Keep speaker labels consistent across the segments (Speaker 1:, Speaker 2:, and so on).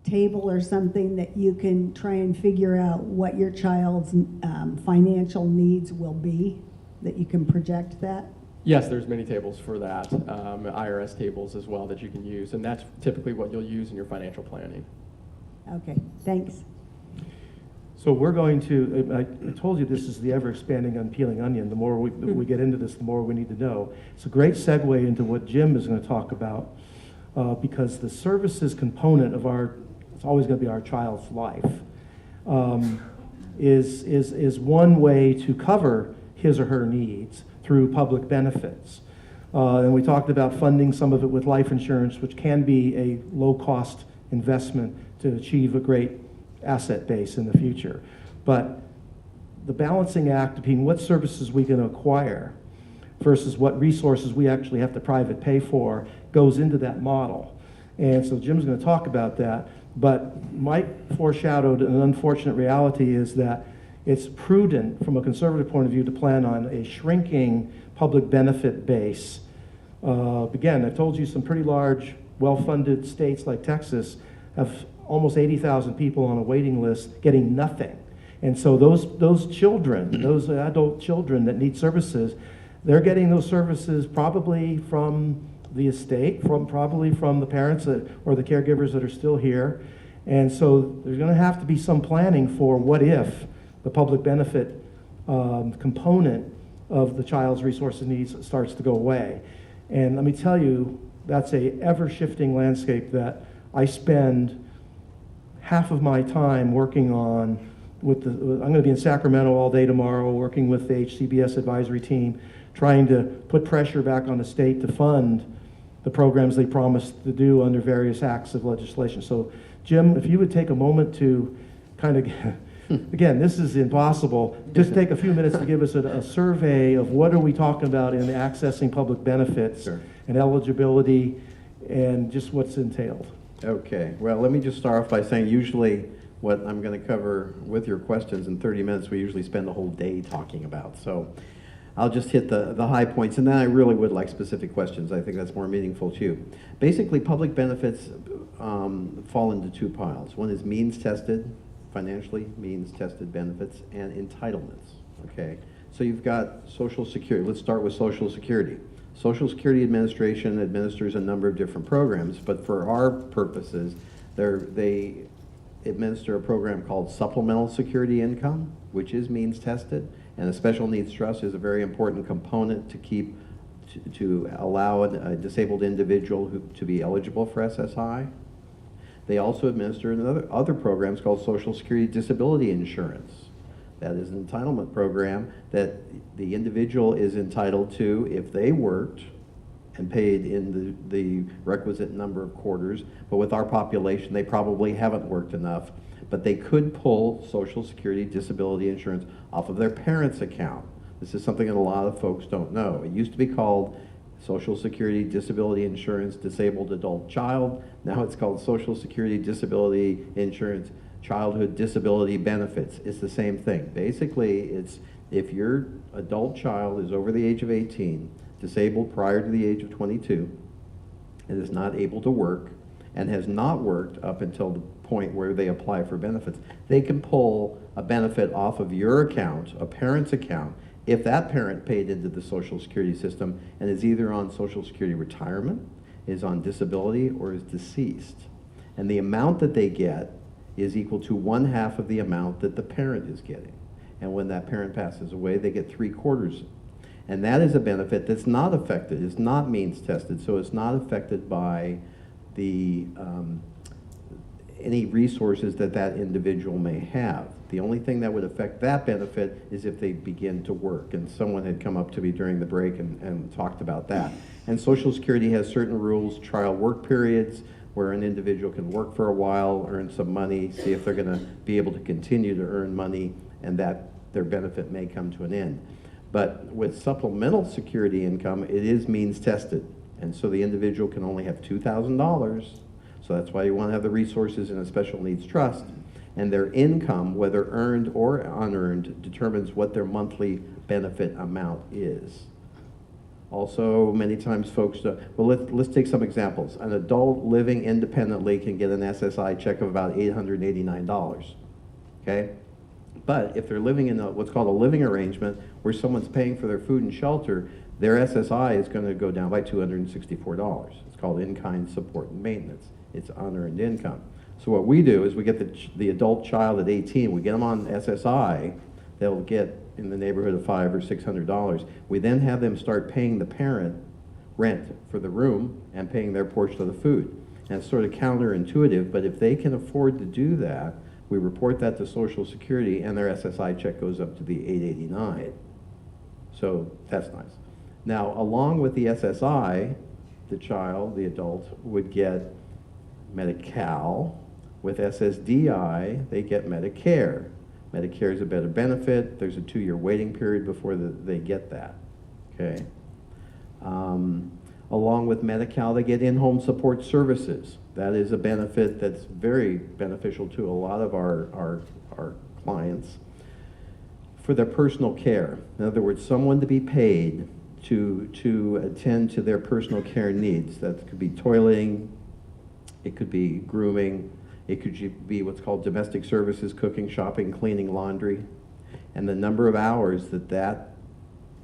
Speaker 1: table or something that you can try and figure out what your child's financial needs will be, that you can project that?
Speaker 2: Yes, there's many tables for that, IRS tables as well that you can use, and that's typically what you'll use in your financial planning.
Speaker 1: Okay, thanks.
Speaker 3: So we're going to, I told you this is the ever-expanding unpeeling onion. The more we get into this, the more we need to know. It's a great segue into what Jim is going to talk about, because the services component of it's always going to be our child's life, is one way to cover his or her needs through public benefits. And we talked about funding some of it with life insurance, which can be a low-cost investment to achieve a great asset base in the future. But the balancing act between what services we can acquire versus what resources we actually have to private pay for goes into that model. And so Jim's going to talk about that. But Mike foreshadowed an unfortunate reality is that it's prudent from a conservative point of view to plan on a shrinking public benefit base. Again, I told you some pretty large, well-funded states like Texas have almost 80,000 people on a waiting list getting nothing. And so those children, those adult children that need services, they're getting those services probably from the estate, probably from the parents or the caregivers that are still here. And so there's going to have to be some planning for what if the public benefit component of the child's resources needs starts to go away. And let me tell you, that's a ever-shifting landscape that I spend half of my time working on I'm going to be in Sacramento all day tomorrow working with the HCBS advisory team, trying to put pressure back on the state to fund the programs they promised to do under various acts of legislation. So Jim, if you would take a moment to kind of, again, this is impossible, just take a few minutes to give us a survey of what are we talking about in accessing public benefits.
Speaker 4: Sure.
Speaker 3: And eligibility and just what's entailed.
Speaker 4: Okay, well, let me just start off by saying usually what I'm going to cover with your questions in 30 minutes, we usually spend the whole day talking about. So I'll just hit the high points, and then I really would like specific questions. I think that's more meaningful to you. Basically, public benefits fall into two piles. One is means-tested, financially means-tested benefits, and entitlements, okay? So you've got Social Security. Let's start with Social Security. Social Security Administration administers a number of different programs, but for our purposes, they administer a program called Supplemental Security Income, which is means tested, and a special needs trust is a very important component to allow a disabled individual to be eligible for SSI. They also administer other programs called Social Security Disability Insurance. That is an entitlement program that the individual is entitled to if they worked and paid in the requisite number of quarters. But with our population, they probably haven't worked enough. But they could pull Social Security Disability Insurance off of their parents' account. This is something that a lot of folks don't know. It used to be called Social Security Disability Insurance Disabled Adult Child. Now it's called Social Security Disability Insurance Childhood Disability Benefits. It's the same thing. Basically, it's if your adult child is over the age of 18, disabled prior to the age of 22, and is not able to work, and has not worked up until the point where they apply for benefits, they can pull a benefit off of your account, a parent's account, if that parent paid into the Social Security system and is either on Social Security retirement, is on disability, or is deceased. And the amount that they get is equal to 1/2 of the amount that the parent is getting. And when that parent passes away, they get 3/4. And that is a benefit that's not affected, it's not means tested, so it's not affected by the any resources that that individual may have. The only thing that would affect that benefit is if they begin to work. And someone had come up to me during the break and talked about that. And Social Security has certain rules, trial work periods, where an individual can work for a while, earn some money, see if they're going to be able to continue to earn money, and that their benefit may come to an end. But with supplemental security income, it is means tested. And so the individual can only have $2,000. So that's why you want to have the resources in a special needs trust. And their income, whether earned or unearned, determines what their monthly benefit amount is. Also, many times folks, well, let's take some examples. An adult living independently can get an SSI check of about $889, okay? But if they're living in what's called a living arrangement, where someone's paying for their food and shelter, their SSI is going to go down by $264. It's called in-kind support and maintenance. It's unearned income. So what we do is we get the adult child at 18, we get them on SSI, they'll get in the neighborhood of $500 or $600. We then have them start paying the parent rent for the room and paying their portion of the food. And it's sort of counterintuitive, but if they can afford to do that, we report that to Social Security and their SSI check goes up to the $889. So that's nice. Now, along with the SSI, the child, the adult, would get Medi-Cal. With SSDI, they get Medicare. Medicare is a better benefit. There's a 2-year waiting period before they get that, okay? Along with Medi-Cal, they get in-home support services. That is a benefit that's very beneficial to a lot of our clients for their personal care. In other words, someone to be paid to attend to their personal care needs. That could be toileting, it could be grooming, it could be what's called domestic services, cooking, shopping, cleaning, laundry. And the number of hours that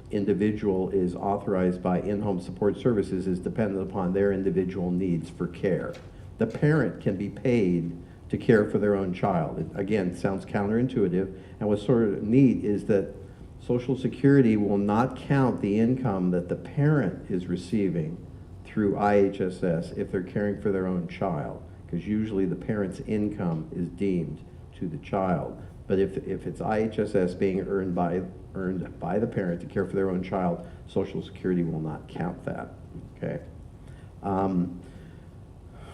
Speaker 4: individual is authorized by in-home support services is dependent upon their individual needs for care. The parent can be paid to care for their own child. It, again, sounds counterintuitive, and what's sort of neat is that Social Security will not count the income that the parent is receiving through IHSS if they're caring for their own child, because usually the parent's income is deemed to the child. But if it's IHSS being earned by the parent to care for their own child, Social Security will not count that, okay?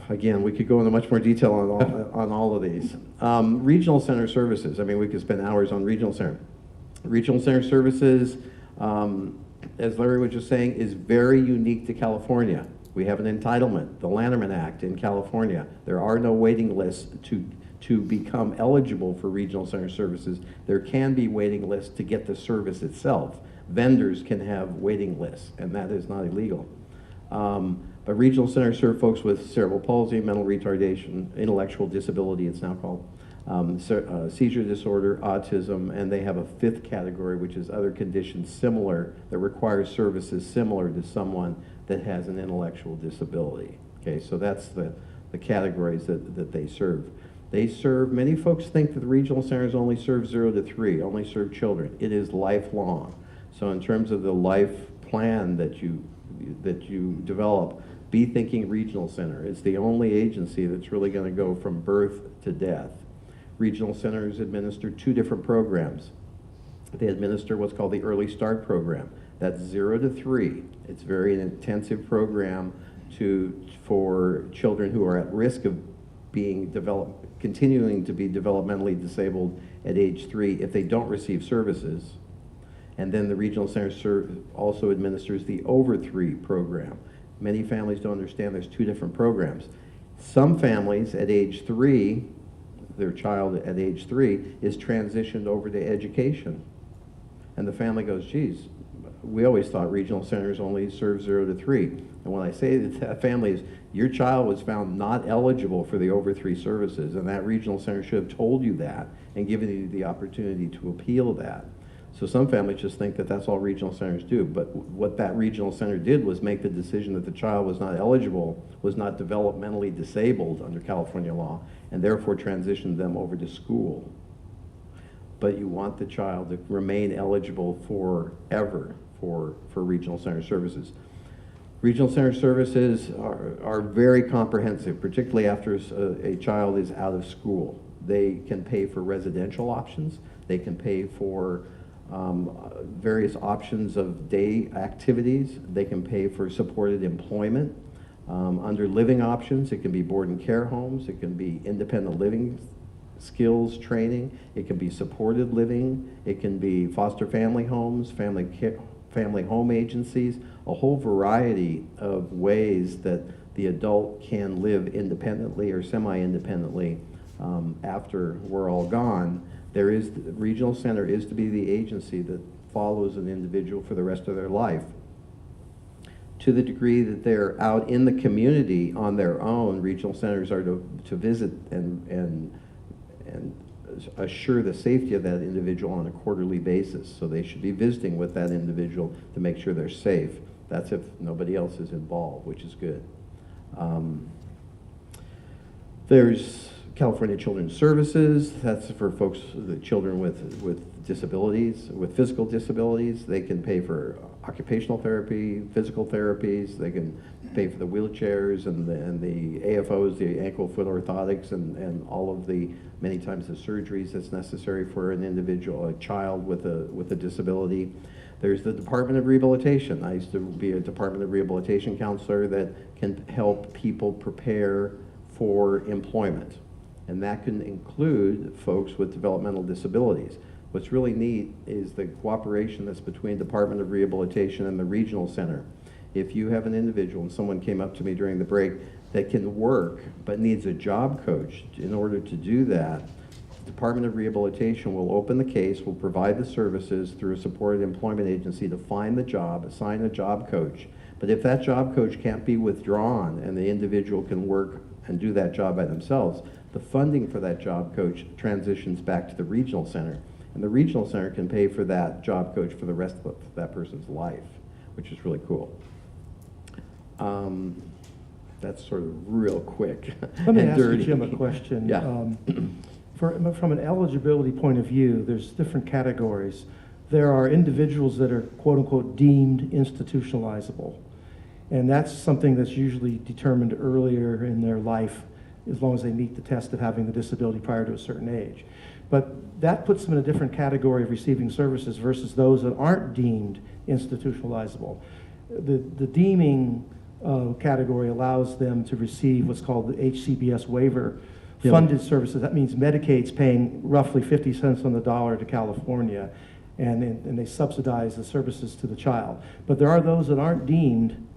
Speaker 4: Again, we could go into much more detail on all of these. Regional center services, I mean, we could spend hours on regional center. Regional center services, as Larry was just saying, is very unique to California. We have an entitlement, the Lanterman Act in California. There are no waiting lists to become eligible for regional center services. There can be waiting lists to get the service itself. Vendors can have waiting lists, and that is not illegal. But regional centers serve folks with cerebral palsy, mental retardation, intellectual disability, it's now called, seizure disorder, autism, and they have a 5th category, which is other conditions similar, that requires services similar to someone that has an intellectual disability. Okay, so that's the categories that they serve. They serve, many folks think that the regional centers only serve 0 to 3, only serve children. It is lifelong. So in terms of the life plan that you develop, be thinking regional center. It's the only agency that's really going to go from birth to death. Regional centers administer 2 different programs. They administer what's called the Early Start program. That's 0 to 3. It's very an intensive program for children who are at risk of continuing to be developmentally disabled at age 3 if they don't receive services. And then the regional center also administers the Over 3 program. Many families don't understand there's 2 different programs. Some families at age 3, their child at age 3 is transitioned over to education. And the family goes, geez, we always thought regional centers only serve 0 to 3. And when I say to that family is, your child was found not eligible for the Over 3 services, and that regional center should have told you that and given you the opportunity to appeal that. So some families just think that that's all regional centers do, but what that regional center did was make the decision that the child was not eligible, was not developmentally disabled under California law, and therefore transitioned them over to school. But you want the child to remain eligible forever for regional center services. Regional center services are very comprehensive, particularly after a child is out of school. They can pay for residential options. They can pay for various options of day activities. They can pay for supported employment. Under living options, it can be board and care homes. It can be independent living skills training. It can be supported living. It can be foster family homes, family home agencies, a whole variety of ways that the adult can live independently or semi-independently after we're all gone. The regional center is to be the agency that follows an individual for the rest of their life. To the degree that they're out in the community on their own, regional centers are to visit and assure the safety of that individual on a quarterly basis. So they should be visiting with that individual to make sure they're safe. That's if nobody else is involved, which is good. There's California Children's Services. That's for folks, the children with disabilities, with physical disabilities. They can pay for occupational therapy, physical therapies. They can pay for the wheelchairs and the AFOs, the ankle foot orthotics, and all of the many times the surgeries that's necessary for an individual, a child with a disability. There's the Department of Rehabilitation. I used to be a Department of Rehabilitation counselor that can help people prepare for employment. And that can include folks with developmental disabilities. What's really neat is the cooperation that's between Department of Rehabilitation and the regional center. If you have an individual, and someone came up to me during the break, that can work but needs a job coach, in order to do that, the Department of Rehabilitation will open the case, will provide the services through a supported employment agency to find the job, assign a job coach. But if that job coach can't be withdrawn and the individual can work and do that job by themselves, the funding for that job coach transitions back to the regional center. And the regional center can pay for that job coach for the rest of that person's life, which is really cool. That's sort of real quick.
Speaker 3: Let me
Speaker 4: and
Speaker 3: ask you,
Speaker 4: dirty.
Speaker 3: Jim, a question.
Speaker 4: Yeah.
Speaker 3: From an eligibility point of view, there's different categories. There are individuals that are quote-unquote deemed institutionalizable. And that's something that's usually determined earlier in their life, as long as they meet the test of having the disability prior to a certain age. But that puts them in a different category of receiving services versus those that aren't deemed institutionalizable. The deeming category allows them to receive what's called the HCBS waiver funded services. That means Medicaid's paying roughly 50 cents on the dollar to California, and they subsidize the services to the child. But there are those that aren't deemed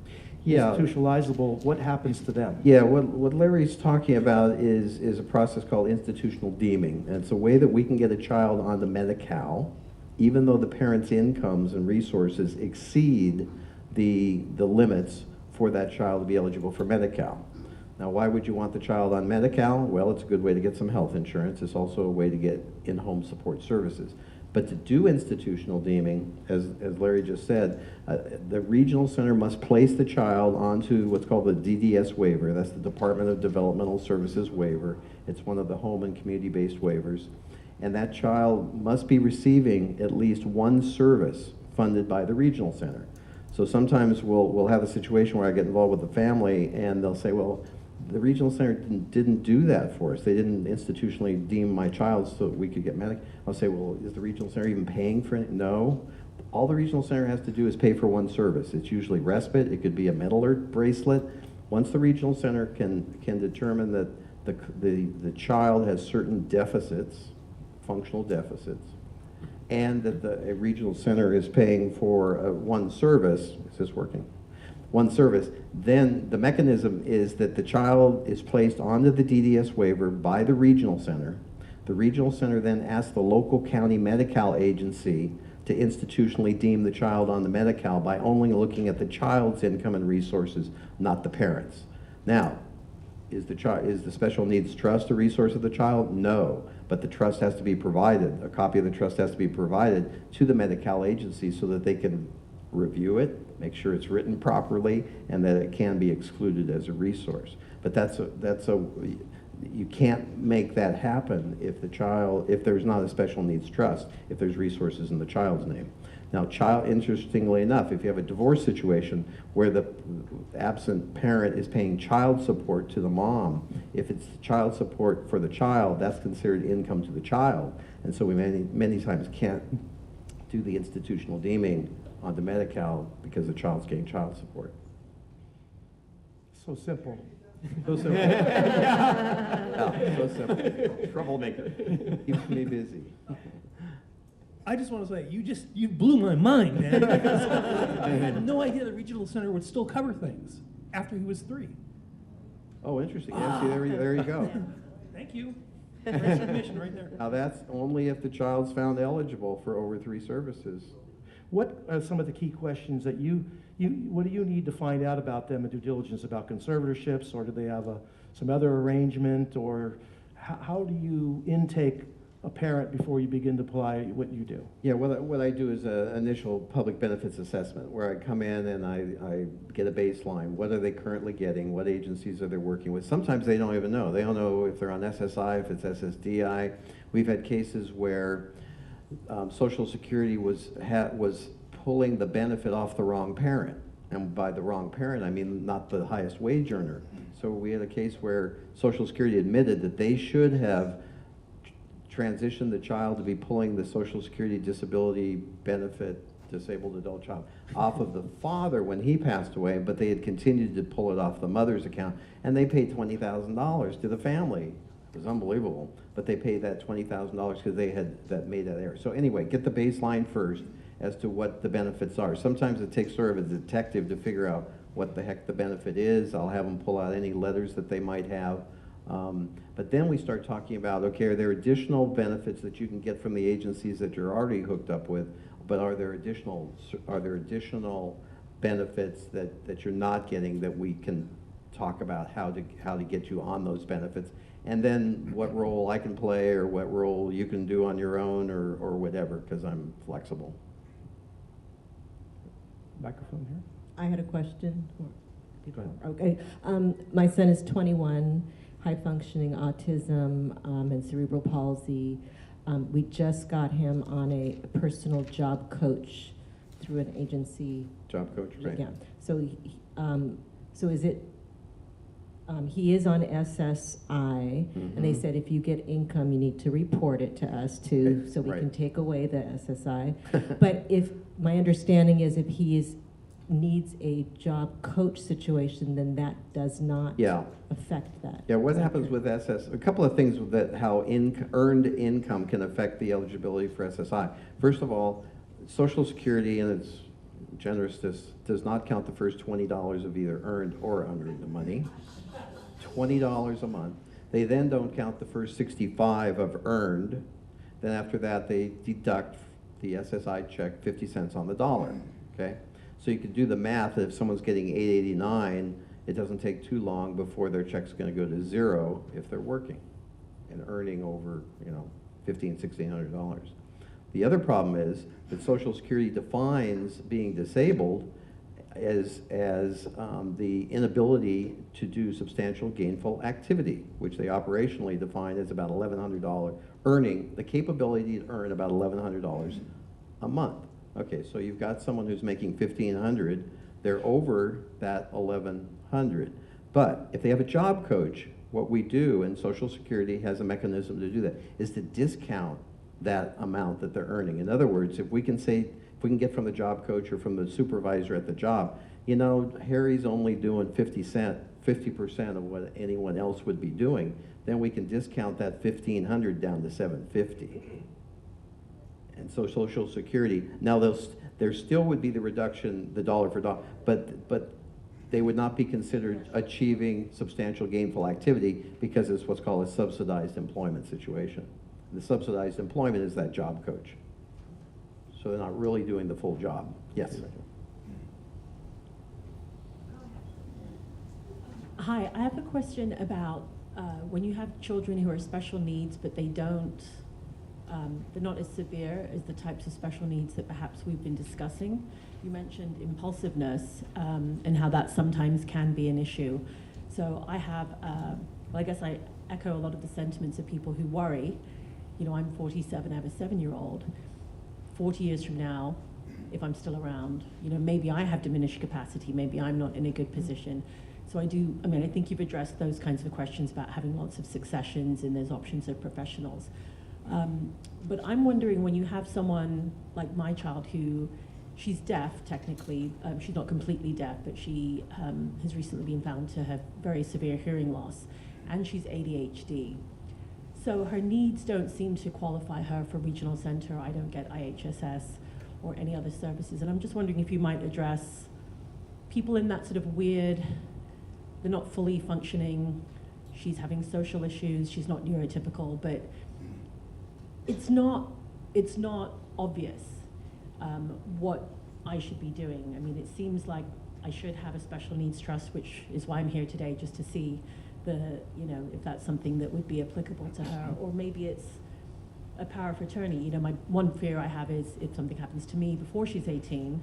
Speaker 3: institutionalizable. What happens to them?
Speaker 4: Yeah, what Larry's talking about is a process called institutional deeming. And it's a way that we can get a child onto Medi-Cal, even though the parent's incomes and resources exceed the limits for that child to be eligible for Medi-Cal. Now, why would you want the child on Medi-Cal? Well, it's a good way to get some health insurance. It's also a way to get in-home support services. But to do institutional deeming, as Larry just said, the regional center must place the child onto what's called the DDS waiver. That's the Department of Developmental Services waiver. It's one of the home and community-based waivers. And that child must be receiving at least one service funded by the regional center. So sometimes we'll have a situation where I get involved with the family and they'll say, well, the regional center didn't do that for us. They didn't institutionally deem my child so we could get medic. I'll say, well, is the regional center even paying for it? No. All the regional center has to do is pay for one service. It's usually respite. It could be a mental alert bracelet. Once the regional center can determine that the child has certain deficits, functional deficits, and that a regional center is paying for one service, is this working? One service, then the mechanism is that the child is placed onto the DDS waiver by the regional center. The regional center then asks the local county Medi-Cal agency to institutionally deem the child on the Medi-Cal by only looking at the child's income and resources, not the parents. Now, is the special needs trust a resource of the child? No, but the trust has to be provided. A copy of the trust has to be provided to the Medi-Cal agency so that they can review it, make sure it's written properly, and that it can be excluded as a resource. But you can't make that happen if there's not a special needs trust, if there's resources in the child's name. Now, interestingly enough, if you have a divorce situation where the absent parent is paying child support to the mom, if it's child support for the child, that's considered income to the child. And so we many times can't do the institutional deeming on the Medi-Cal because the child's getting child support.
Speaker 3: So simple.
Speaker 4: So simple. Yeah, so simple. Troublemaker. Keeps me busy.
Speaker 5: I just want to say, you blew my mind, man. Because I had no idea the regional center would still cover things after he was 3.
Speaker 4: Oh, interesting. Yeah, see, there you go.
Speaker 5: Thank you. Great submission right there.
Speaker 4: Now, that's only if the child's found eligible for over 3 services.
Speaker 3: What are some of the key questions that you what do you need to find out about them in due diligence about conservatorships, or do they have some other arrangement, or how do you intake a parent before you begin to apply what you do?
Speaker 4: Yeah, what I do is an initial public benefits assessment where I come in and I get a baseline. What are they currently getting? What agencies are they working with? Sometimes they don't even know. They don't know if they're on SSI, if it's SSDI. We've had cases where Social Security was pulling the benefit off the wrong parent. And by the wrong parent, I mean not the highest wage earner. So we had a case where Social Security admitted that they should have transitioned the child to be pulling the Social Security disability benefit, disabled adult child, off of the father when he passed away, but they had continued to pull it off the mother's account, and they paid $20,000 to the family. It was unbelievable, but they paid that $20,000 because they had made that error. So anyway, get the baseline first as to what the benefits are. Sometimes it takes sort of a detective to figure out what the heck the benefit is. I'll have them pull out any letters that they might have. But then we start talking about, okay, are there additional benefits that you can get from the agencies that you're already hooked up with, but are there additional benefits that you're not getting that we can talk about how to get you on those benefits, and then what role I can play or what role you can do on your own or whatever, because I'm flexible.
Speaker 3: Microphone here.
Speaker 6: I had a question.
Speaker 3: Go ahead.
Speaker 6: Okay. My son is 21, high functioning autism and cerebral palsy. We just got him on a personal job coach through an agency.
Speaker 4: Job coach, right?
Speaker 6: Yeah. So, so is it? He is on SSI, and they said if you get income, you need to report it to us too,
Speaker 4: Okay,
Speaker 6: so we
Speaker 4: right.
Speaker 6: can take away the SSI. But if my understanding is, if he needs a job coach situation, then that does not
Speaker 4: Yeah.
Speaker 6: affect that.
Speaker 4: Yeah, what
Speaker 6: Is that
Speaker 4: happens
Speaker 6: correct?
Speaker 4: with a couple of things with that, how earned income can affect the eligibility for SSI. First of all, Social Security, and its generousness, does not count the first $20 of either earned or unearned money. $20 a month. They then don't count the first 65 of earned. Then after that, they deduct the SSI check 50 cents on the dollar, okay? So you can do the math. If someone's getting $889, it doesn't take too long before their check's going to go to zero if they're working and earning over, $1,500, $1,600. The other problem is that Social Security defines being disabled as the inability to do substantial gainful activity, which they operationally define as about $1,100, earning the capability to earn about $1,100 a month. Okay, so you've got someone who's making $1,500, they're over that $1,100. But if they have a job coach, what we do, and Social Security has a mechanism to do that, is to discount that amount that they're earning. In other words, if we can get from the job coach or from the supervisor at the job, Harry's only doing 50% of what anyone else would be doing, then we can discount that $1,500 down to $750. And so Social Security, now there still would be the reduction, the dollar for dollar, but they would not be considered achieving substantial gainful activity because it's what's called a subsidized employment situation. The subsidized employment is that job coach. So they're not really doing the full job. Yes.
Speaker 7: Hi, I have a question about when you have children who are special needs, but they're not as severe as the types of special needs that perhaps we've been discussing. You mentioned impulsiveness and how that sometimes can be an issue. So I have, I guess I echo a lot of the sentiments of people who worry. I'm 47, I have a 7-year-old. 40 years from now, if I'm still around, maybe I have diminished capacity, maybe I'm not in a good position. So I think you've addressed those kinds of questions about having lots of successions and there's options of professionals. But I'm wondering, when you have someone like my child who, she's deaf technically, she's not completely deaf, but she has recently been found to have very severe hearing loss, and she's ADHD. So her needs don't seem to qualify her for regional center. I don't get IHSS or any other services. And I'm just wondering if you might address people in that sort of weird, they're not fully functioning, she's having social issues, she's not neurotypical, but it's not obvious what I should be doing. I mean, it seems like I should have a special needs trust, which is why I'm here today, just to see if that's something that would be applicable to her, or maybe it's a power of attorney. My one fear I have is if something happens to me before she's 18,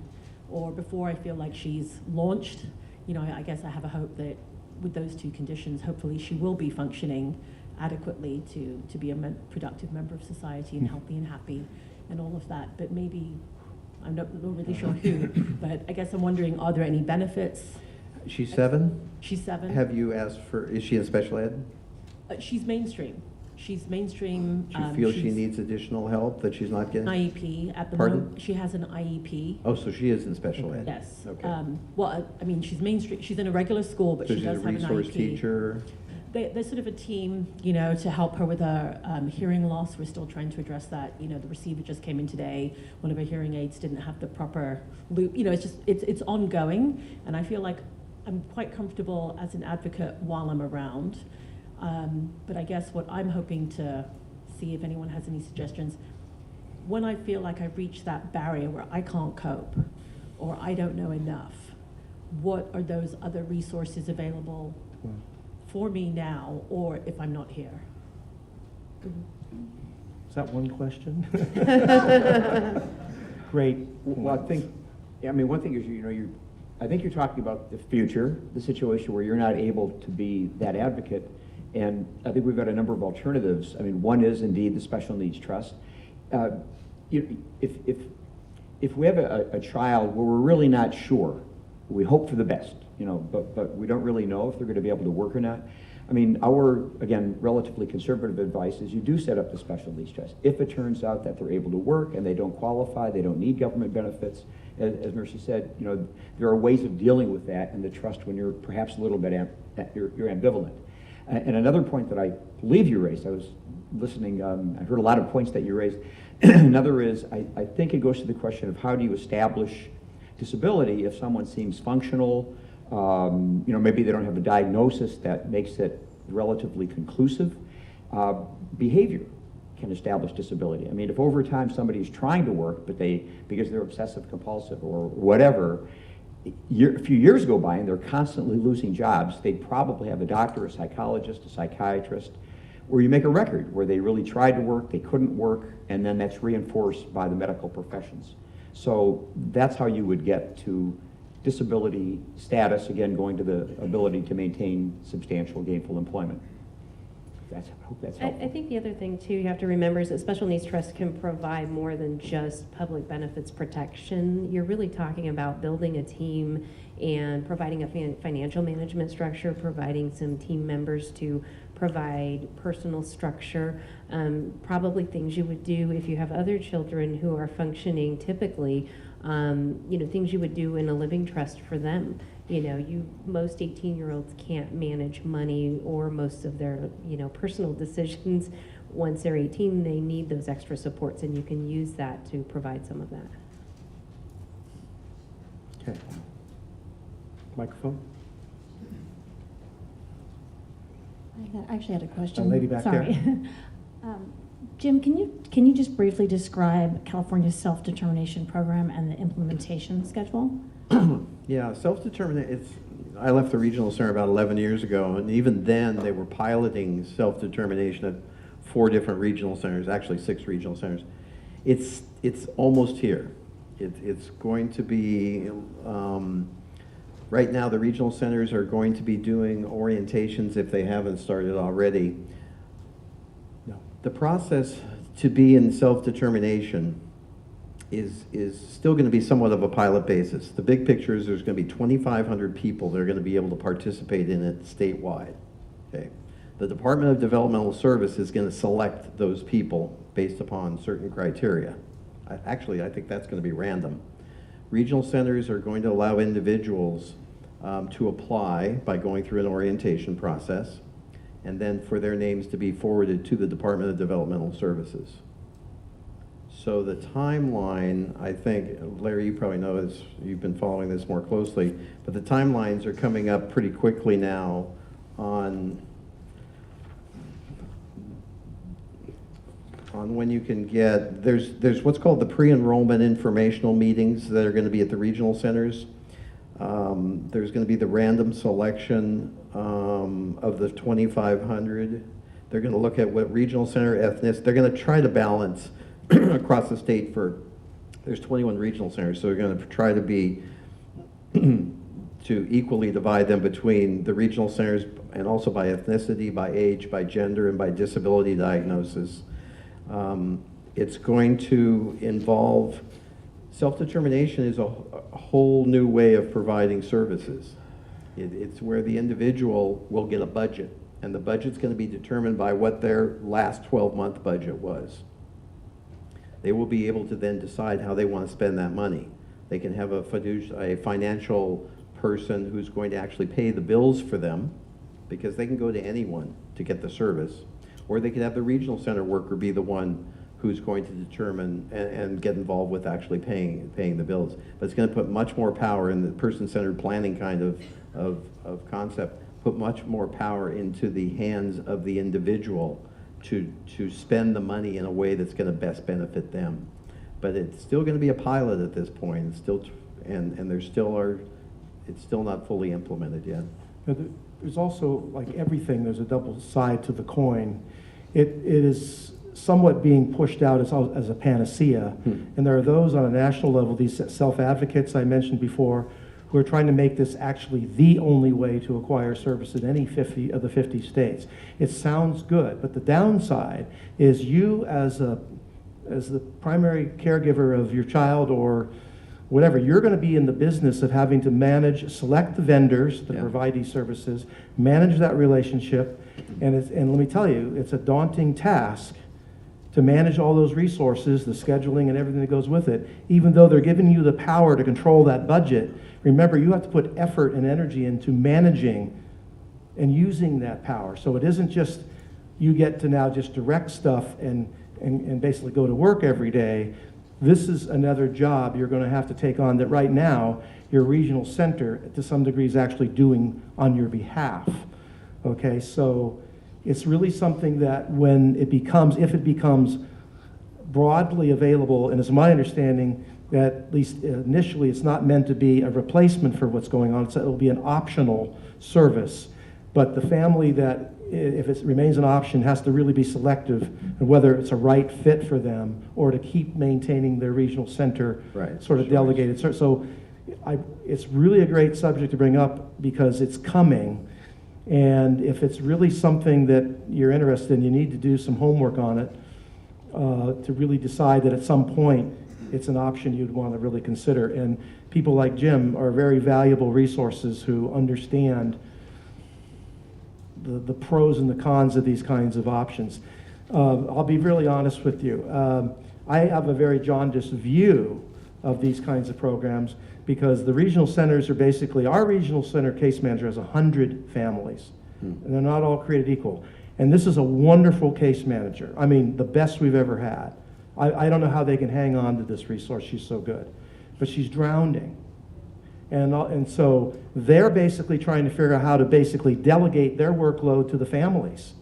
Speaker 7: or before I feel like she's launched, I guess I have a hope that with those two conditions, hopefully she will be functioning adequately to be a productive member of society and healthy and happy and all of that. But maybe, I'm not really sure who, but I guess I'm wondering, are there any benefits?
Speaker 4: She's 7?
Speaker 7: She's 7.
Speaker 4: Have you asked is she in special ed?
Speaker 7: She's mainstream. She's mainstream.
Speaker 4: Do you feel she
Speaker 7: she's
Speaker 4: needs additional help that she's not getting?
Speaker 7: IEP at the
Speaker 4: Pardon?
Speaker 7: moment. She has an IEP.
Speaker 4: Oh, so she is in special ed?
Speaker 7: Yes.
Speaker 4: Okay.
Speaker 7: Well, I mean, she's mainstream. She's in a regular school, but
Speaker 4: So
Speaker 7: she
Speaker 4: she's a
Speaker 7: does have an
Speaker 4: resource
Speaker 7: IEP.
Speaker 4: teacher?
Speaker 7: They're sort of a team, to help her with her hearing loss. We're still trying to address that. The receiver just came in today. One of her hearing aids didn't have the proper loop. It's ongoing, and I feel like I'm quite comfortable as an advocate while I'm around. But I guess what I'm hoping to see if anyone has any suggestions, when I feel like I've reached that barrier where I can't cope or I don't know enough, what are those other resources available for me now, or if I'm not here?
Speaker 3: Is that one question? Great.
Speaker 8: Well, I think, one thing is, I think you're talking about the future, the situation where you're not able to be that advocate. And I think we've got a number of alternatives. One is indeed the Special Needs Trust. If we have a child where we're really not sure, we hope for the best, but we don't really know if they're going to be able to work or not. Our, again, relatively conservative advice is you do set up the Special Needs Trust. If it turns out that they're able to work and they don't qualify, they don't need government benefits, as Mercy said, there are ways of dealing with that in the trust when you're perhaps a little bit you're ambivalent. And another point that I believe you raised, I was listening, I heard a lot of points that you raised. Another is, I think it goes to the question of how do you establish disability if someone seems functional, maybe they don't have a diagnosis that makes it relatively conclusive. Behavior can establish disability. If over time somebody is trying to work, but because they're obsessive compulsive or whatever, a few years go by and they're constantly losing jobs, they'd probably have a doctor, a psychologist, a psychiatrist, where you make a record where they really tried to work, they couldn't work, and then that's reinforced by the medical professions. So that's how you would get to disability status, again, going to the ability to maintain substantial gainful employment. I hope that's helpful.
Speaker 9: I think the other thing, too, you have to remember is that Special Needs Trust can provide more than just public benefits protection. You're really talking about building a team and providing a financial management structure, providing some team members to provide personal structure, probably things you would do if you have other children who are functioning typically, things you would do in a living trust for them. Most 18-year-olds can't manage money or most of their, personal decisions. Once they're 18, they need those extra supports, and you can use that to provide some of that.
Speaker 3: Okay. Microphone?
Speaker 10: I actually had a question.
Speaker 3: Lady back
Speaker 10: Sorry.
Speaker 3: there.
Speaker 10: Jim, can you just briefly describe California's self-determination program and the implementation schedule?
Speaker 4: Yeah, I left the regional center about 11 years ago, and even then they were piloting self-determination at 4 different regional centers, actually 6 regional centers. It's almost here. It's going to be, right now the regional centers are going to be doing orientations if they haven't started already.
Speaker 3: No.
Speaker 4: The process to be in self-determination is still going to be somewhat of a pilot basis. The big picture is there's going to be 2,500 people that are going to be able to participate in it statewide. Okay. The Department of Developmental Service is going to select those people based upon certain criteria. I think that's going to be random. Regional centers are going to allow individuals to apply by going through an orientation process, and then for their names to be forwarded to the Department of Developmental Services. So the timeline, I think, Larry, you probably know this, you've been following this more closely, but the timelines are coming up pretty quickly now on when you can get, there's what's called the pre-enrollment informational meetings that are going to be at the regional centers. There's going to be the random selection of the 2,500. They're going to look at what regional center ethnicity, they're going to try to balance across the state there's 21 regional centers, so they're going to try to be, to equally divide them between the regional centers and also by ethnicity, by age, by gender, and by disability diagnosis. It's going to involve, self-determination is a whole new way of providing services. It's where the individual will get a budget, and the budget's going to be determined by what their last 12-month budget was. They will be able to then decide how they want to spend that money. They can have a financial person who's going to actually pay the bills for them, because they can go to anyone to get the service, or they could have the regional center worker be the one who's going to determine and get involved with actually paying the bills. But it's going to put much more power in the person-centered planning kind of concept, put much more power into the hands of the individual to spend the money in a way that's going to best benefit them. But it's still going to be a pilot at this point. It's still, it's still not fully implemented yet.
Speaker 3: There's also, like everything, there's a double side to the coin. It is somewhat being pushed out as a panacea, and there are those on a national level, these self-advocates I mentioned before, who are trying to make this actually the only way to acquire service in any 50 of the 50 states. It sounds good, but the downside is you as the primary caregiver of your child or whatever, you're going to be in the business of having to select the vendors that provide these services, manage that relationship, and let me tell you, it's a daunting task to manage all those resources, the scheduling and everything that goes with it. Even though they're giving you the power to control that budget, remember, you have to put effort and energy into managing and using that power. So it isn't just you get to now just direct stuff and basically go to work every day. This is another job you're going to have to take on that right now your regional center to some degree is actually doing on your behalf. Okay, so it's really something that if it becomes broadly available, and it's my understanding that at least initially it's not meant to be a replacement for what's going on, so it will be an optional service. But the family that, if it remains an option, has to really be selective in whether it's a right fit for them or to keep maintaining their regional center sort of delegated. So it's really a great subject to bring up because it's coming. And if it's really something that you're interested in, you need to do some homework on it to really decide that at some point it's an option you'd want to really consider. And people like Jim are very valuable resources who understand the pros and the cons of these kinds of options. I'll be really honest with you. I have a very jaundiced view of these kinds of programs because the regional centers are basically, our regional center case manager has 100 families, and they're not all created equal. And this is a wonderful case manager. I mean, the best we've ever had. I don't know how they can hang on to this resource. She's so good. But she's drowning. And so they're basically trying to figure out how to basically delegate their workload to the families.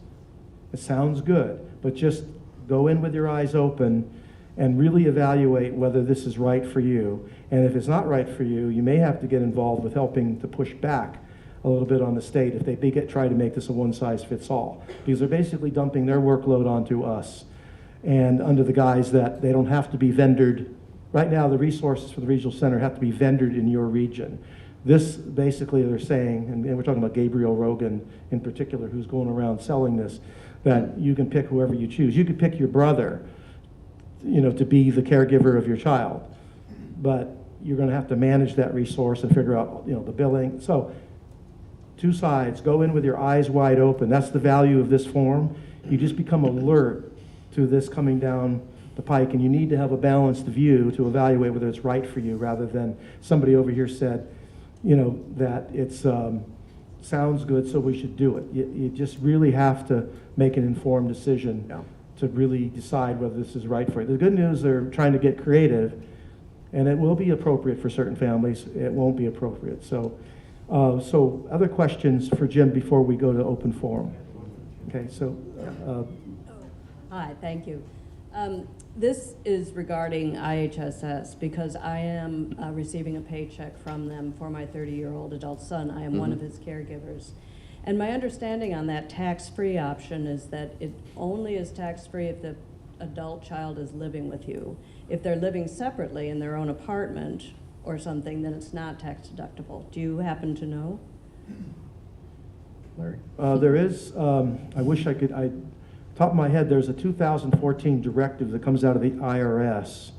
Speaker 3: It sounds good, but just go in with your eyes open and really evaluate whether this is right for you. And if it's not right for you, you may have to get involved with helping to push back a little bit on the state if they try to make this a one-size-fits-all. Because they're basically dumping their workload onto us and under the guise that they don't have to be vendored. Right now, the resources for the regional center have to be vendored in your region. This, basically, they're saying, and we're talking about Gabriel Rogan in particular, who's going around selling this, that you can pick whoever you choose. You could pick your brother, to be the caregiver of your child, but you're going to have to manage that resource and figure out, the billing. So, two sides. Go in with your eyes wide open. That's the value of this form. You just become alert to this coming down the pike, and you need to have a balanced view to evaluate whether it's right for you, rather than somebody over here said, that it's sounds good, so we should do it. You just really have to make an informed decision to really decide whether this is right for you. The good news, they're trying to get creative, and it will be appropriate for certain families. It won't be appropriate. So, other questions for Jim before we go to open forum? Okay, so.
Speaker 11: Hi, thank you. This is regarding IHSS because I am receiving a paycheck from them for my 30-year-old adult son. I am one of his caregivers. And my understanding on that tax-free option is that it only is tax-free if the adult child is living with you. If they're living separately in their own apartment or something, then it's not tax deductible. Do you happen to know?
Speaker 2: Larry?
Speaker 3: There is, I wish I could, top of my head, there's a 2014 directive that comes out of the IRS.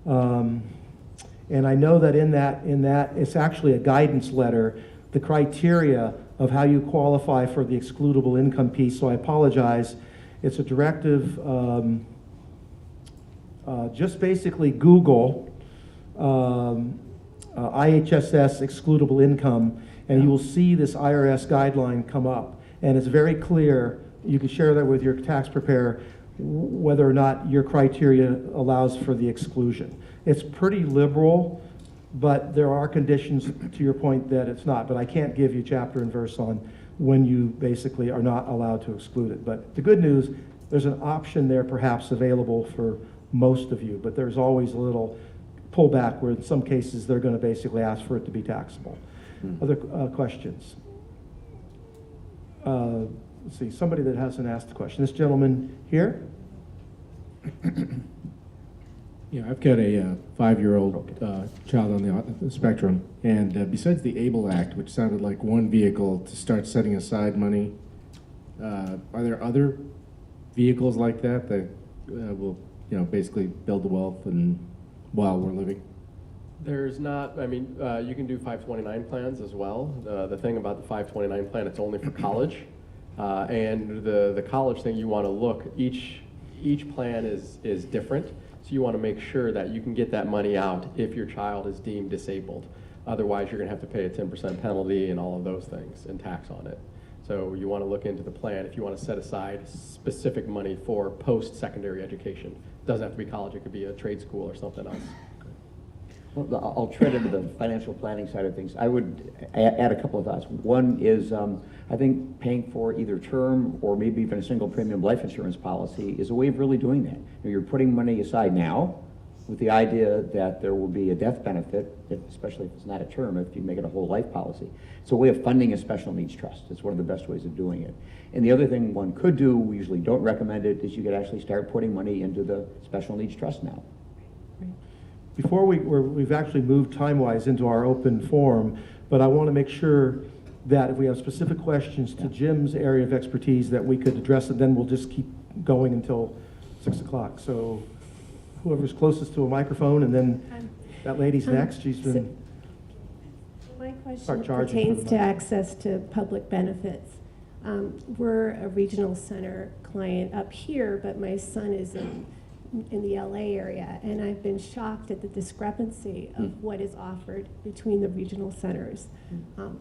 Speaker 3: And I know that in that, it's actually a guidance letter, the criteria of how you qualify for the excludable income piece. So I apologize. It's a directive, just basically Google IHSS excludable income, and you will see this IRS guideline come up. And it's very clear. You can share that with your tax preparer, whether or not your criteria allows for the exclusion. It's pretty liberal, but there are conditions, to your point, that it's not. But I can't give you chapter and verse on when you basically are not allowed to exclude it. But the good news, there's an option there perhaps available for most of you, but there's always a little pullback where in some cases they're going to basically ask for it to be taxable. Other questions? Let's see, somebody that hasn't asked a question. This gentleman here?
Speaker 12: Yeah, I've got a 5-year-old child on the spectrum, and besides the ABLE Act, which sounded like one vehicle to start setting aside money, are there other vehicles like that that will, basically build the wealth and while we're living?
Speaker 2: There's not, I mean, you can do 529 plans as well. The thing about the 529 plan, it's only for college. And the college thing, you want to look, each plan is different. So you want to make sure that you can get that money out if your child is deemed disabled. Otherwise, you're going to have to pay a 10% penalty and all of those things and tax on it. So you want to look into the plan if you want to set aside specific money for post-secondary education. It doesn't have to be college, it could be a trade school or something else.
Speaker 8: Well, I'll tread into the financial planning side of things. I would add a couple of thoughts. One is, I think paying for either term or maybe even a single premium life insurance policy is a way of really doing that. You're putting money aside now with the idea that there will be a death benefit, especially if it's not a term, if you make it a whole life policy. It's a way of funding a special needs trust. It's one of the best ways of doing it. And the other thing one could do, we usually don't recommend it, is you could actually start putting money into the special needs trust now.
Speaker 3: Before we've actually moved time-wise into our open forum, but I want to make sure that if we have specific questions to Jim's area of expertise that we could address it, then we'll just keep going until 6 o'clock. So whoever's closest to a microphone, and then that lady's next. She's been...
Speaker 13: My question pertains to access to public benefits. We're a regional center client up here, but my son is in the LA area, and I've been shocked at the discrepancy of what is offered between the regional centers.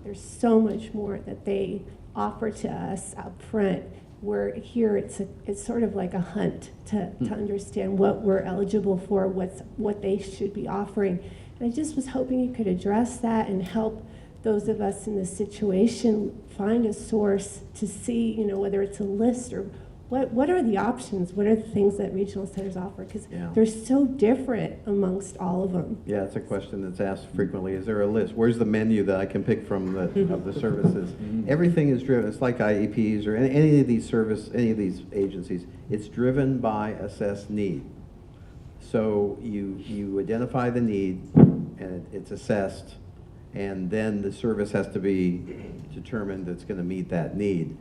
Speaker 13: There's so much more that they offer to us up front, where here it's sort of like a hunt to understand what we're eligible for, what they should be offering. And I just was hoping you could address that and help those of us in this situation find a source to see, whether it's a list or what are the options? What are the things that regional centers offer? Because they're so different amongst all of them.
Speaker 4: Yeah, it's a question that's asked frequently. Is there a list? Where's the menu that I can pick from of the services? Everything is driven. It's like IEPs or any of these agencies. It's driven by assessed need. So you identify the need, and it's assessed, and then the service has to be determined that's going to meet that need.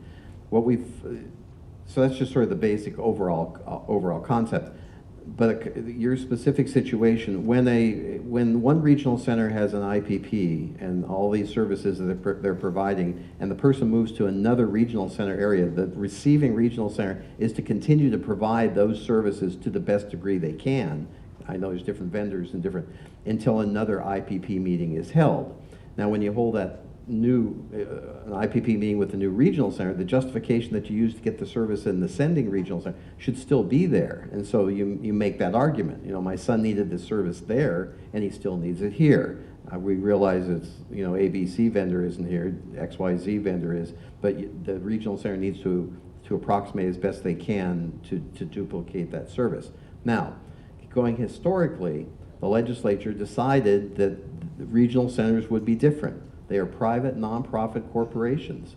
Speaker 4: So that's just sort of the basic overall concept. But your specific situation, when one regional center has an IPP and all these services that they're providing, and the person moves to another regional center area, the receiving regional center is to continue to provide those services to the best degree they can. I know there's different vendors and until another IPP meeting is held. Now, when you hold that an IPP meeting with the new regional center, the justification that you use to get the service in the sending regional center should still be there. And so you make that argument. My son needed this service there, and he still needs it here. We realize it's, ABC vendor isn't here, XYZ vendor is, but the regional center needs to to approximate as best they can to duplicate that service. Now, going historically, the legislature decided that the regional centers would be different. They are private, nonprofit corporations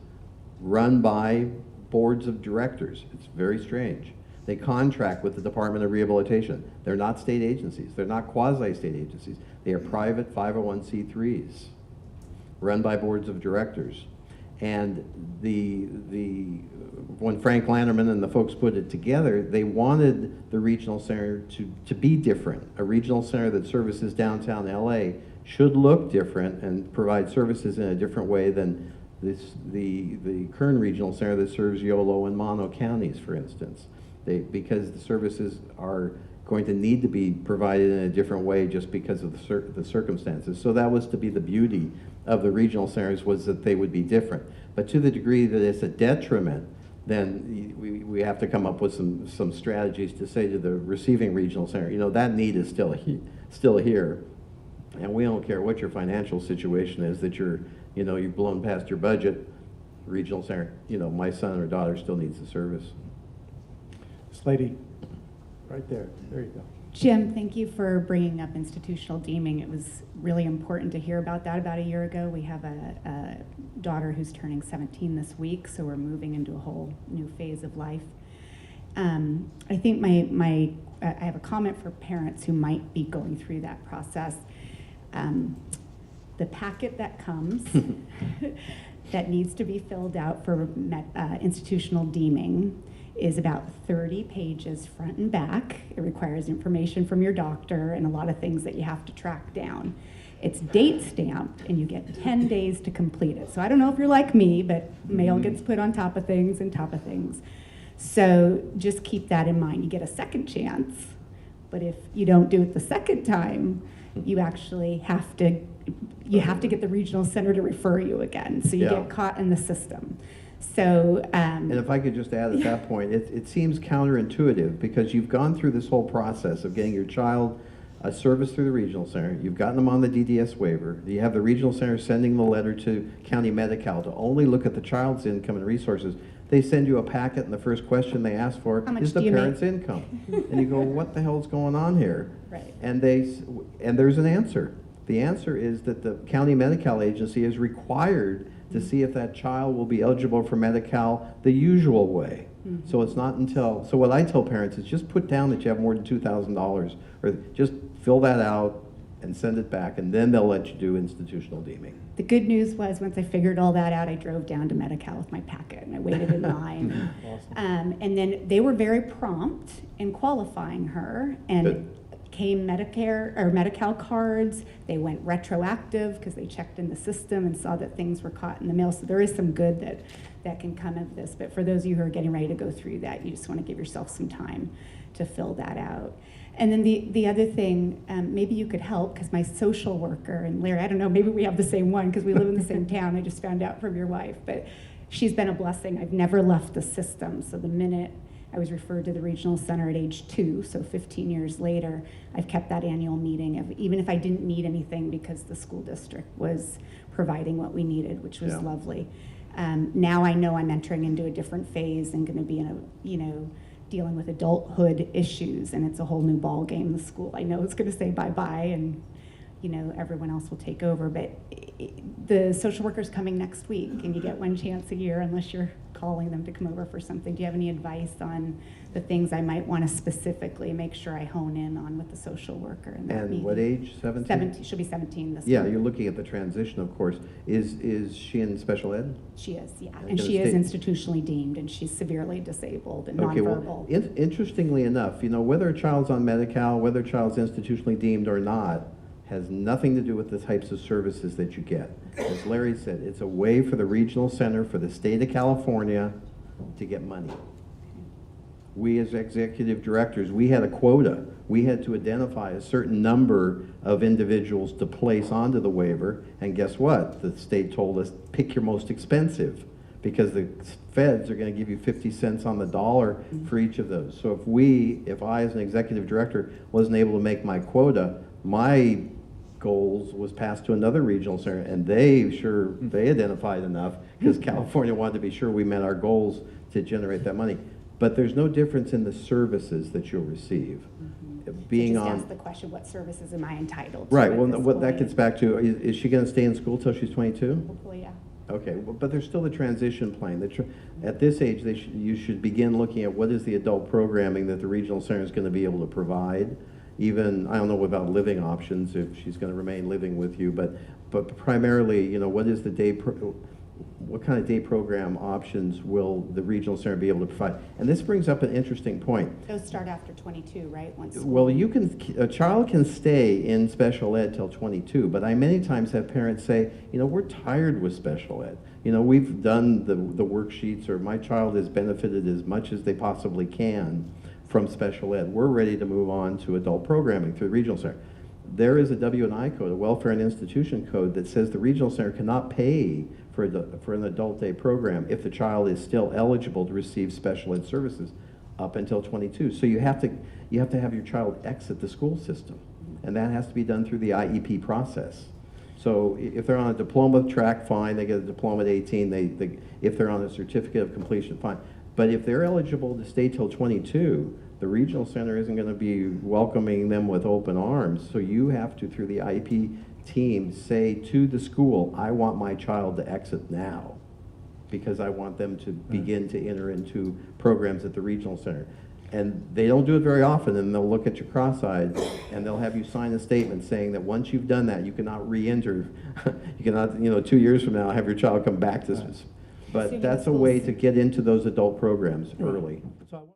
Speaker 4: run by boards of directors. It's very strange. They contract with the Department of Rehabilitation. They're not state agencies. They're not quasi-state agencies. They are private 501c3s run by boards of directors. And when Frank Landerman and the folks put it together, they wanted the regional center to be different. A regional center that services downtown LA should look different and provide services in a different way than the current regional center that serves Yolo and Mono counties, for instance. Because the services are going to need to be provided in a different way just because of the circumstances. So that was to be the beauty of the regional centers, was that they would be different. But to the degree that it's a detriment, then we have to come up with some strategies to say to the receiving regional center, you know, that need is still here, and we don't care what your financial situation is, that you've blown past your budget. Regional center, you know, my son or daughter still needs the service.
Speaker 3: This lady, right there. There you go.
Speaker 14: Jim, thank you for bringing up institutional deeming. It was really important to hear about that about a year ago. We have a daughter who's turning 17 this week, so we're moving into a whole new phase of life. I think I have a comment for parents who might be going through that process. The packet that comes that needs to be filled out for institutional deeming is about 30 pages front and back. It requires information from your doctor and a lot of things that you have to track down. It's date stamped and you get 10 days to complete it. So I don't know if you're like me, but mail gets put on top of things and top of things. So just keep that in mind. You get a second chance, but if you don't do it the second time, you actually have to get the regional center to refer you again. So you get caught in the system. So,
Speaker 4: and if I could just add at that point, it seems counterintuitive because you've gone through this whole process of getting your child a service through the regional center. You've gotten them on the DDS waiver. You have the regional center sending the letter to County Medi-Cal to only look at the child's income and resources. They send you a packet, and the first question they ask for is the parent's income. And you go, what the hell's going on here?
Speaker 14: Right.
Speaker 4: And there's an answer. The answer is that the County Medi-Cal agency is required to see if that child will be eligible for Medi-Cal the usual way. So it's not until, so what I tell parents is just put down that you have more than $2,000, or just fill that out and send it back, and then they'll let you do institutional deeming.
Speaker 14: the good news was once I figured all that out, I drove down to Medi-Cal with my packet and I waited in line.
Speaker 3: Awesome.
Speaker 14: And then they were very prompt in qualifying her, and
Speaker 4: Good.
Speaker 14: came Medicare or Medi-Cal cards. They went retroactive because they checked in the system and saw that things were caught in the mail. So there is some good that can come of this. But for those of you who are getting ready to go through that, you just want to give yourself some time to fill that out. And then the other thing, maybe you could help, because my social worker, and Larry, I don't know, maybe we have the same one because we live in the same town. I just found out from your wife. But she's been a blessing. I've never left the system. So the minute I was referred to the regional center at age 2, so 15 years later, I've kept that annual meeting, even if I didn't need anything because the school district was providing what we needed, which was lovely. Now I know I'm entering into a different phase and going to be in a, dealing with adulthood issues, and it's a whole new ball game. The school, I know, it's going to say bye-bye, and everyone else will take over. But the social worker's coming next week, and you get one chance a year unless you're calling them to come over for something. Do you have any advice on the things I might want to specifically make sure I hone in on with the social worker in that
Speaker 4: And
Speaker 14: meeting?
Speaker 4: what age, 17?
Speaker 14: 17, she'll be 17 this
Speaker 4: Yeah,
Speaker 14: month.
Speaker 4: you're looking at the transition, of course. Is she in special ed?
Speaker 14: She is, yeah.
Speaker 4: I'm
Speaker 14: And
Speaker 4: gonna
Speaker 14: she is
Speaker 4: stay-
Speaker 14: institutionally deemed, and she's severely disabled and
Speaker 4: Okay,
Speaker 14: nonverbal.
Speaker 4: well, interestingly enough, whether a child's on Medi-Cal, whether a child's institutionally deemed or not, has nothing to do with the types of services that you get. As Larry said, it's a way for the regional center for the state of California to get money. We as executive directors, we had a quota. We had to identify a certain number of individuals to place onto the waiver, and guess what? The state told us, pick your most expensive, because the feds are going to give you 50 cents on the dollar for each of those. So if I as an executive director wasn't able to make my quota, my goals was passed to another regional center, and they identified enough, because California wanted to be sure we met our goals to generate that money. But there's no difference in the services that you'll receive. Being
Speaker 14: just
Speaker 4: on,
Speaker 14: ask the question, what services am I entitled to?
Speaker 4: right,
Speaker 14: at
Speaker 4: well,
Speaker 14: this
Speaker 4: what that
Speaker 14: point?
Speaker 4: gets back to, is she gonna stay in school till she's 22?
Speaker 14: Hopefully, yeah.
Speaker 4: Okay, well, but there's still the transition plan. At this age, you should begin looking at what is the adult programming that the regional center is going to be able to provide. Even, I don't know about living options, if she's going to remain living with you, but primarily, you know, what is the what kind of day program options will the regional center be able to provide? And this brings up an interesting point.
Speaker 14: Those start after 22, right? Once school-
Speaker 4: Well, a child can stay in special ed till 22, but I many times have parents say, you know, we're tired with special ed. You know, we've done the worksheets, or my child has benefited as much as they possibly can from special ed. We're ready to move on to adult programming through the regional center. There is a W&I code, a welfare and institution code, that says the regional center cannot pay for an adult day program if the child is still eligible to receive special ed services up until 22. So you have to have your child exit the school system, and that has to be done through the IEP process. So if they're on a diploma track, fine, they get a diploma at 18. If they're on a certificate of completion, fine. But if they're eligible to stay till 22, the regional center isn't going to be welcoming them with open arms. So you have to, through the IEP team, say to the school, I want my child to exit now, because I want them to begin to enter into programs at the regional center. And they don't do it very often, and they'll look at you cross-eyed, and they'll have you sign a statement saying that once you've done that, you cannot re-enter. You cannot, 2 years from now, have your child come back to this. But that's a way to get into those adult programs early.
Speaker 3: So